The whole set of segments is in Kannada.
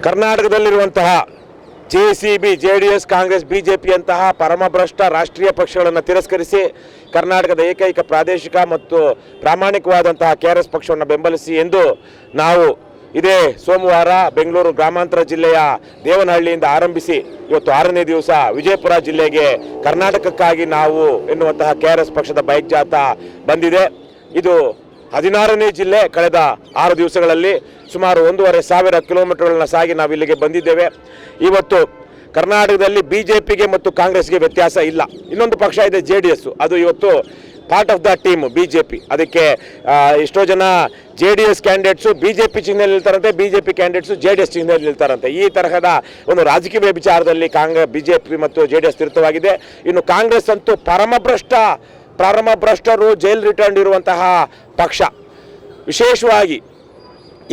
ಕರ್ನಾಟಕದಲ್ಲಿರುವಂತಹ JCB, JDS, ಕಾಂಗ್ರೆಸ್, BJP ಅಂತಹ ಪರಮಭ್ರಷ್ಟ ರಾಷ್ಟ್ರೀಯ ಪಕ್ಷಗಳನ್ನು ತಿರಸ್ಕರಿಸಿ ಕರ್ನಾಟಕದ ಏಕೈಕ ಪ್ರಾದೇಶಿಕ ಮತ್ತು ಪ್ರಾಮಾಣಿಕವಾದಂತಹ KRS ಪಕ್ಷವನ್ನು ಬೆಂಬಲಿಸಿ ಎಂದು ನಾವು ಇದೇ ಸೋಮವಾರ ಬೆಂಗಳೂರು ಗ್ರಾಮಾಂತರ ಜಿಲ್ಲೆಯ ದೇವನಹಳ್ಳಿಯಿಂದ ಆರಂಭಿಸಿ ಇವತ್ತು 6ನೇ ದಿವಸ ವಿಜಯಪುರ ಜಿಲ್ಲೆಗೆ ಕರ್ನಾಟಕಕ್ಕಾಗಿ ನಾವು ಎನ್ನುವಂತಹ KRS ಪಕ್ಷದ ಬೈಕ್ ಜಾಥಾ ಬಂದಿದೆ. ಇದು 16ನೇ ಜಿಲ್ಲೆ. ಕಳೆದ 6 ದಿವಸಗಳಲ್ಲಿ ಸುಮಾರು 1,500 ಕಿಲೋಮೀಟರ್ಗಳನ್ನ ಸಾಗಿ ನಾವು ಇಲ್ಲಿಗೆ ಬಂದಿದ್ದೇವೆ. ಇವತ್ತು ಕರ್ನಾಟಕದಲ್ಲಿ BJPಗೆ ಮತ್ತು ಕಾಂಗ್ರೆಸ್ಗೆ ವ್ಯತ್ಯಾಸ ಇಲ್ಲ. ಇನ್ನೊಂದು ಪಕ್ಷ ಇದೆ JDS, ಅದು ಇವತ್ತು part of the team BJP. ಅದಕ್ಕೆ ಎಷ್ಟೋ ಜನ JDS candidates BJP ಚಿಹ್ನೆಯಲ್ಲಿ ನಿಲ್ತಾರಂತೆ, BJP candidates JDS ಚಿಹ್ನೆಯಲ್ಲಿ ನಿಲ್ತಾರಂತೆ. ಈ ತರಹದ ಒಂದು ರಾಜಕೀಯ ವಿಚಾರದಲ್ಲಿ BJP ಮತ್ತು JDS ತಿರುತವಾಗಿದೆ. ಇನ್ನು ಕಾಂಗ್ರೆಸ್ ಅಂತೂ ಪರಮಭ್ರಷ್ಟರು, ಜೈಲ್ ರಿಟರ್ನ್ ಇರುವಂತಹ ಪಕ್ಷ. ವಿಶೇಷವಾಗಿ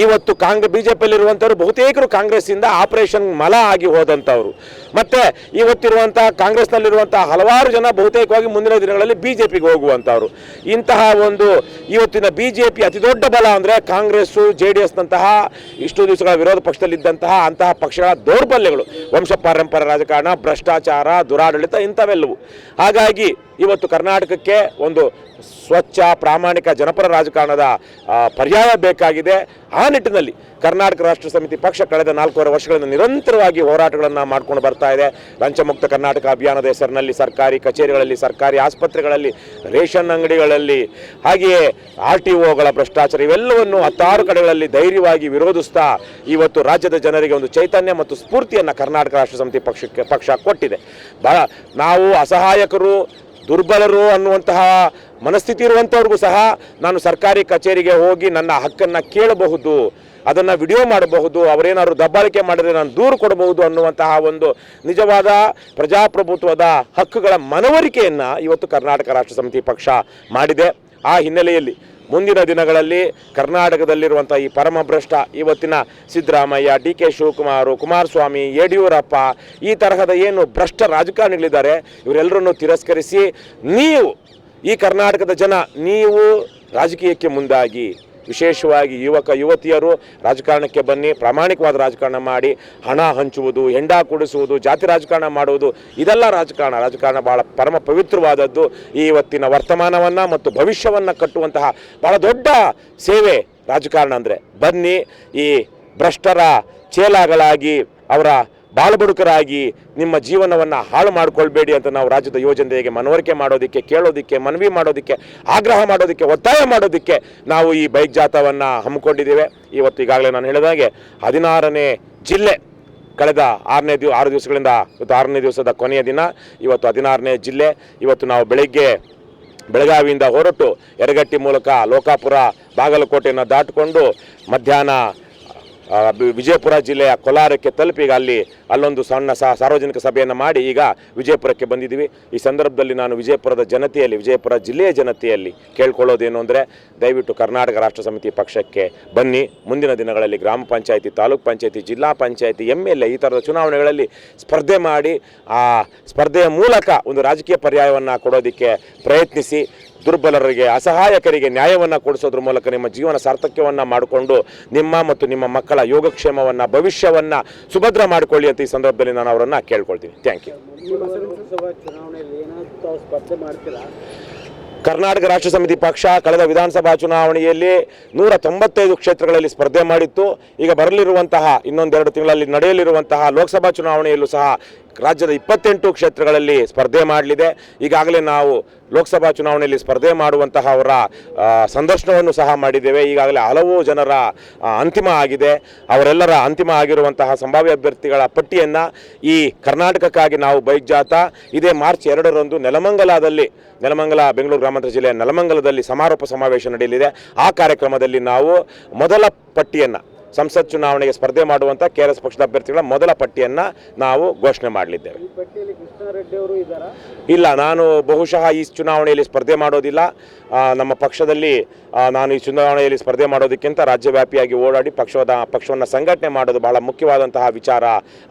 ಇವತ್ತು BJPಯಲ್ಲಿರುವಂಥವ್ರು ಬಹುತೇಕರು ಕಾಂಗ್ರೆಸ್ಸಿಂದ ಆಪರೇಷನ್ ಮಲ ಆಗಿ ಹೋದಂಥವ್ರು. ಮತ್ತು ಇವತ್ತಿರುವಂತಹ ಕಾಂಗ್ರೆಸ್ನಲ್ಲಿರುವಂತಹ ಹಲವಾರು ಜನ ಬಹುತೇಕವಾಗಿ ಮುಂದಿನ ದಿನಗಳಲ್ಲಿ BJPಗೆ ಹೋಗುವಂಥವ್ರು. ಇಂತಹ ಒಂದು ಇವತ್ತಿನ BJP ಅತಿ ದೊಡ್ಡ ಬಲ ಅಂದರೆ ಕಾಂಗ್ರೆಸ್ಸು, JDSನಂತಹ ಇಷ್ಟು ದಿವಸಗಳ ವಿರೋಧ ಪಕ್ಷದಲ್ಲಿದ್ದಂತಹ ಅಂತಹ ಪಕ್ಷಗಳ ದೌರ್ಬಲ್ಯಗಳು, ವಂಶ ಪಾರಂಪರ್ಯ ರಾಜಕಾರಣ, ಭ್ರಷ್ಟಾಚಾರ, ದುರಾಡಳಿತ ಇಂಥವೆಲ್ಲವು. ಹಾಗಾಗಿ ಇವತ್ತು ಕರ್ನಾಟಕಕ್ಕೆ ಒಂದು ಸ್ವಚ್ಛ, ಪ್ರಾಮಾಣಿಕ, ಜನಪರ ರಾಜಕಾರಣದ ಪರ್ಯಾಯ ಬೇಕಾಗಿದೆ. ಆ ನಿಟ್ಟಿನಲ್ಲಿ ಕರ್ನಾಟಕ ರಾಷ್ಟ್ರ ಸಮಿತಿ ಪಕ್ಷ ಕಳೆದ 4 ವರ್ಷಗಳಿಂದ ನಿರಂತರವಾಗಿ ಹೋರಾಟಗಳನ್ನು ಮಾಡ್ಕೊಂಡು ಬರ್ತಾ ಇದೆ. ಲಂಚಮುಕ್ತ ಕರ್ನಾಟಕ ಅಭಿಯಾನದ ಹೆಸರಿನಲ್ಲಿ ಸರ್ಕಾರಿ ಕಚೇರಿಗಳಲ್ಲಿ, ಸರ್ಕಾರಿ ಆಸ್ಪತ್ರೆಗಳಲ್ಲಿ, ರೇಷನ್ ಅಂಗಡಿಗಳಲ್ಲಿ, ಹಾಗೆಯೇ RTOಗಳ ಭ್ರಷ್ಟಾಚಾರ ಇವೆಲ್ಲವನ್ನು 16 ಕಡೆಗಳಲ್ಲಿ ಧೈರ್ಯವಾಗಿ ವಿರೋಧಿಸ್ತಾ ಇವತ್ತು ರಾಜ್ಯದ ಜನರಿಗೆ ಒಂದು ಚೈತನ್ಯ ಮತ್ತು ಸ್ಫೂರ್ತಿಯನ್ನು ಕರ್ನಾಟಕ ರಾಷ್ಟ್ರ ಸಮಿತಿ ಪಕ್ಷ ಕೊಟ್ಟಿದೆ. ನಾವು ಅಸಹಾಯಕರು, ದುರ್ಬಲರು ಅನ್ನುವಂತಹ ಮನಸ್ಥಿತಿ ಇರುವಂಥವ್ರಿಗೂ ಸಹ ನಾನು ಸರ್ಕಾರಿ ಕಚೇರಿಗೆ ಹೋಗಿ ನನ್ನ ಹಕ್ಕನ್ನು ಕೇಳಬಹುದು, ಅದನ್ನು ವಿಡಿಯೋ ಮಾಡಬಹುದು, ಅವರೇನಾದ್ರು ದಬ್ಬಾಳಿಕೆ ಮಾಡಿದರೆ ನಾನು ದೂರು ಕೊಡಬಹುದು ಅನ್ನುವಂತಹ ಒಂದು ನಿಜವಾದ ಪ್ರಜಾಪ್ರಭುತ್ವದ ಹಕ್ಕುಗಳ ಮನವರಿಕೆಯನ್ನು ಇವತ್ತು ಕರ್ನಾಟಕ ರಾಷ್ಟ್ರ ಸಮಿತಿ ಪಕ್ಷ ಮಾಡಿದೆ. ಆ ಹಿನ್ನೆಲೆಯಲ್ಲಿ ಮುಂದಿನ ದಿನಗಳಲ್ಲಿ ಕರ್ನಾಟಕದಲ್ಲಿರುವಂಥ ಈ ಪರಮಭ್ರಷ್ಟ ಇವತ್ತಿನ ಸಿದ್ದರಾಮಯ್ಯ, DK ಶಿವಕುಮಾರ್, ಕುಮಾರಸ್ವಾಮಿ, ಯಡಿಯೂರಪ್ಪ ಈ ತರಹದ ಏನು ಭ್ರಷ್ಟ ರಾಜಕಾರಣಿಗಳಿದ್ದಾರೆ ಇವರೆಲ್ಲರನ್ನು ತಿರಸ್ಕರಿಸಿ ನೀವು ಈ ಕರ್ನಾಟಕದ ಜನ ನೀವು ರಾಜಕೀಯಕ್ಕೆ ಮುಂದಾಗಿ, ವಿಶೇಷವಾಗಿ ಯುವತಿಯರು ರಾಜಕಾರಣಕ್ಕೆ ಬನ್ನಿ, ಪ್ರಾಮಾಣಿಕವಾದ ರಾಜಕಾರಣ ಮಾಡಿ, ಹಣ ಹಂಚುವುದು, ಹೆಂಡ ಕೊಡಿಸುವುದು, ಜಾತಿ ರಾಜಕಾರಣ ಮಾಡುವುದು ಇದೆಲ್ಲ ರಾಜಕಾರಣ ಭಾಳ ಪರಮ ಪವಿತ್ರವಾದದ್ದು. ಈ ಇವತ್ತಿನ ವರ್ತಮಾನವನ್ನು ಮತ್ತು ಭವಿಷ್ಯವನ್ನು ಕಟ್ಟುವಂತಹ ಭಾಳ ದೊಡ್ಡ ಸೇವೆ ರಾಜಕಾರಣ ಅಂದರೆ. ಬನ್ನಿ, ಈ ಭ್ರಷ್ಟರ ಚೇಲಾಗಳಾಗಿ, ಅವರ ಬಾಳಬಡುಕರಾಗಿ ನಿಮ್ಮ ಜೀವನವನ್ನು ಹಾಳು ಮಾಡಿಕೊಳ್ಬೇಡಿ ಅಂತ ನಾವು ರಾಜ್ಯದ ಯುವಜನತೆಗೆ ಮನವರಿಕೆ ಮಾಡೋದಕ್ಕೆ, ಕೇಳೋದಕ್ಕೆ, ಮನವಿ ಮಾಡೋದಕ್ಕೆ, ಆಗ್ರಹ ಮಾಡೋದಕ್ಕೆ, ಒತ್ತಾಯ ಮಾಡೋದಕ್ಕೆ ನಾವು ಈ ಬೈಕ್ ಜಾಥಾವನ್ನು ಹಮ್ಮಿಕೊಂಡಿದ್ದೇವೆ. ಇವತ್ತು ಈಗಾಗಲೇ ನಾನು ಹೇಳಿದಾಗೆ 16ನೇ ಜಿಲ್ಲೆ. ಕಳೆದ 6 ದಿವಸಗಳಿಂದ ಇವತ್ತು 6ನೇ ದಿವಸದ ಕೊನೆಯ ದಿನ. ಇವತ್ತು 16ನೇ ಜಿಲ್ಲೆ. ಇವತ್ತು ನಾವು ಬೆಳಗಾವಿಯಿಂದ ಹೊರಟು ಯರಗಟ್ಟಿ ಮೂಲಕ ಲೋಕಾಪುರ, ಬಾಗಲಕೋಟೆಯನ್ನು ದಾಟಿಕೊಂಡು ಮಧ್ಯಾಹ್ನ ವಿಜಯಪುರ ಜಿಲ್ಲೆಯ ಕೋಲಾರಕ್ಕೆ ತಲುಪಿ ಈಗ ಅಲ್ಲೊಂದು ಸಣ್ಣ ಸಾರ್ವಜನಿಕ ಸಭೆಯನ್ನು ಮಾಡಿ ಈಗ ವಿಜಯಪುರಕ್ಕೆ ಬಂದಿದ್ದೀವಿ. ಈ ಸಂದರ್ಭದಲ್ಲಿ ನಾನು ವಿಜಯಪುರ ಜಿಲ್ಲೆಯ ಜನತೆಯಲ್ಲಿ ಕೇಳ್ಕೊಳ್ಳೋದೇನು ಅಂದರೆ, ದಯವಿಟ್ಟು ಕರ್ನಾಟಕ ರಾಷ್ಟ್ರ ಸಮಿತಿ ಪಕ್ಷಕ್ಕೆ ಬನ್ನಿ. ಮುಂದಿನ ದಿನಗಳಲ್ಲಿ ಗ್ರಾಮ ಪಂಚಾಯಿತಿ, ತಾಲೂಕ್ ಪಂಚಾಯಿತಿ, ಜಿಲ್ಲಾ ಪಂಚಾಯಿತಿ, MLA ಈ ಥರದ ಚುನಾವಣೆಗಳಲ್ಲಿ ಸ್ಪರ್ಧೆ ಮಾಡಿ ಆ ಸ್ಪರ್ಧೆಯ ಮೂಲಕ ಒಂದು ರಾಜಕೀಯ ಪರ್ಯಾಯವನ್ನು ಕೊಡೋದಕ್ಕೆ ಪ್ರಯತ್ನಿಸಿ. ದುರ್ಬಲರಿಗೆ, ಅಸಹಾಯಕರಿಗೆ ನ್ಯಾಯವನ್ನು ಕೊಡಿಸೋದ್ರ ಮೂಲಕ ನಿಮ್ಮ ಜೀವನ ಸಾರ್ಥಕ್ಯವನ್ನು ಮಾಡಿಕೊಂಡು ನಿಮ್ಮ ಮತ್ತು ನಿಮ್ಮ ಮಕ್ಕಳ ಯೋಗಕ್ಷೇಮವನ್ನು, ಭವಿಷ್ಯವನ್ನು ಸುಭದ್ರ ಮಾಡಿಕೊಳ್ಳಿ ಅಂತ ಈ ಸಂದರ್ಭದಲ್ಲಿ ನಾನು ಅವರನ್ನು ಕೇಳ್ಕೊಳ್ತೀನಿ. Thank you. ಕರ್ನಾಟಕ ರಾಷ್ಟ್ರ ಸಮಿತಿ ಪಕ್ಷ ಕಳೆದ ವಿಧಾನಸಭಾ ಚುನಾವಣೆಯಲ್ಲಿ 195 ಕ್ಷೇತ್ರಗಳಲ್ಲಿ ಸ್ಪರ್ಧೆ ಮಾಡಿತ್ತು. ಈಗ ಬರಲಿರುವಂತಹ ಇನ್ನೊಂದೆರಡು ತಿಂಗಳಲ್ಲಿ ನಡೆಯಲಿರುವಂತಹ ಲೋಕಸಭಾ ಚುನಾವಣೆಯಲ್ಲೂ ಸಹ ರಾಜ್ಯದ 28 ಕ್ಷೇತ್ರಗಳಲ್ಲಿ ಸ್ಪರ್ಧೆ ಮಾಡಲಿದೆ. ಈಗಾಗಲೇ ನಾವು ಲೋಕಸಭಾ ಚುನಾವಣೆಯಲ್ಲಿ ಸ್ಪರ್ಧೆ ಮಾಡುವಂತಹ ಅವರ ಸಂದರ್ಶನವನ್ನು ಸಹ ಮಾಡಿದ್ದೇವೆ. ಈಗಾಗಲೇ ಹಲವು ಜನರ ಅಂತಿಮ ಆಗಿದೆ. ಅವರೆಲ್ಲರ ಅಂತಿಮ ಆಗಿರುವಂತಹ ಸಂಭಾವ್ಯ ಅಭ್ಯರ್ಥಿಗಳ ಪಟ್ಟಿಯನ್ನು ಈ ಕರ್ನಾಟಕಕ್ಕಾಗಿ ನಾವು ಬೈಕ್ ಜಾಥಾ ಇದೇ ಮಾರ್ಚ್ 2ರಂದು ನೆಲಮಂಗಲ ಬೆಂಗಳೂರು ಗ್ರಾಮಾಂತರ ಜಿಲ್ಲೆಯ ನೆಲಮಂಗಲದಲ್ಲಿ ಸಮಾರೋಪ ಸಮಾವೇಶ ನಡೆಯಲಿದೆ. ಆ ಕಾರ್ಯಕ್ರಮದಲ್ಲಿ ನಾವು ಮೊದಲ ಪಟ್ಟಿಯನ್ನು, ಸಂಸತ್ ಚುನಾವಣೆಗೆ ಸ್ಪರ್ಧೆ ಮಾಡುವಂಥ KRS ಪಕ್ಷದ ಅಭ್ಯರ್ಥಿಗಳ ಮೊದಲ ಪಟ್ಟಿಯನ್ನು ನಾವು ಘೋಷಣೆ ಮಾಡಲಿದ್ದೇವೆ. ಇಲ್ಲ, ನಾನು ಬಹುಶಃ ಈ ಚುನಾವಣೆಯಲ್ಲಿ ಸ್ಪರ್ಧೆ ಮಾಡೋದಿಲ್ಲ. ನಮ್ಮ ಪಕ್ಷದಲ್ಲಿ ನಾನು ಈ ಚುನಾವಣೆಯಲ್ಲಿ ಸ್ಪರ್ಧೆ ಮಾಡೋದಕ್ಕಿಂತ ರಾಜ್ಯವ್ಯಾಪಿಯಾಗಿ ಓಡಾಡಿ ಪಕ್ಷವನ್ನು ಸಂಘಟನೆ ಮಾಡೋದು ಬಹಳ ಮುಖ್ಯವಾದಂತಹ ವಿಚಾರ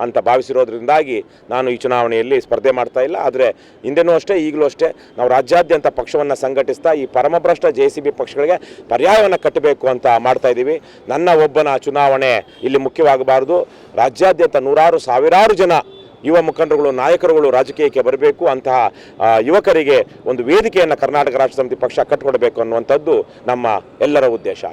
ಅಂತ ಭಾವಿಸಿರೋದ್ರಿಂದಾಗಿ ನಾನು ಈ ಚುನಾವಣೆಯಲ್ಲಿ ಸ್ಪರ್ಧೆ ಮಾಡ್ತಾ ಇಲ್ಲ. ಆದರೆ ಹಿಂದೆನೂ ಅಷ್ಟೇ, ಈಗಲೂ ಅಷ್ಟೇ ನಾವು ರಾಜ್ಯಾದ್ಯಂತ ಪಕ್ಷವನ್ನು ಸಂಘಟಿಸ್ತಾ ಈ ಪರಮಭ್ರಷ್ಟ JCB ಪಕ್ಷಗಳಿಗೆ ಪರ್ಯಾಯವನ್ನು ಕಟ್ಟಬೇಕು ಅಂತ ಮಾಡ್ತಾ ಇದ್ದೀವಿ. ನನ್ನ ಒಬ್ಬನ ಚುನಾವಣೆ ಇಲ್ಲಿ ಮುಖ್ಯವಾಗಬಾರದು. ರಾಜ್ಯಾದ್ಯಂತ ನೂರಾರು ಸಾವಿರಾರು ಜನ ಯುವ ಮುಖಂಡರುಗಳು, ನಾಯಕರುಗಳು ರಾಜಕೀಯಕ್ಕೆ ಬರಬೇಕು. ಅಂತಹ ಯುವಕರಿಗೆ ಒಂದು ವೇದಿಕೆಯನ್ನು ಕರ್ನಾಟಕ ರಾಷ್ಟ್ರ ಸಮಿತಿ ಪಕ್ಷ ಕಟ್ಟಿಕೊಡಬೇಕು ಅನ್ನುವಂಥದ್ದು ನಮ್ಮ ಎಲ್ಲರ ಉದ್ದೇಶ.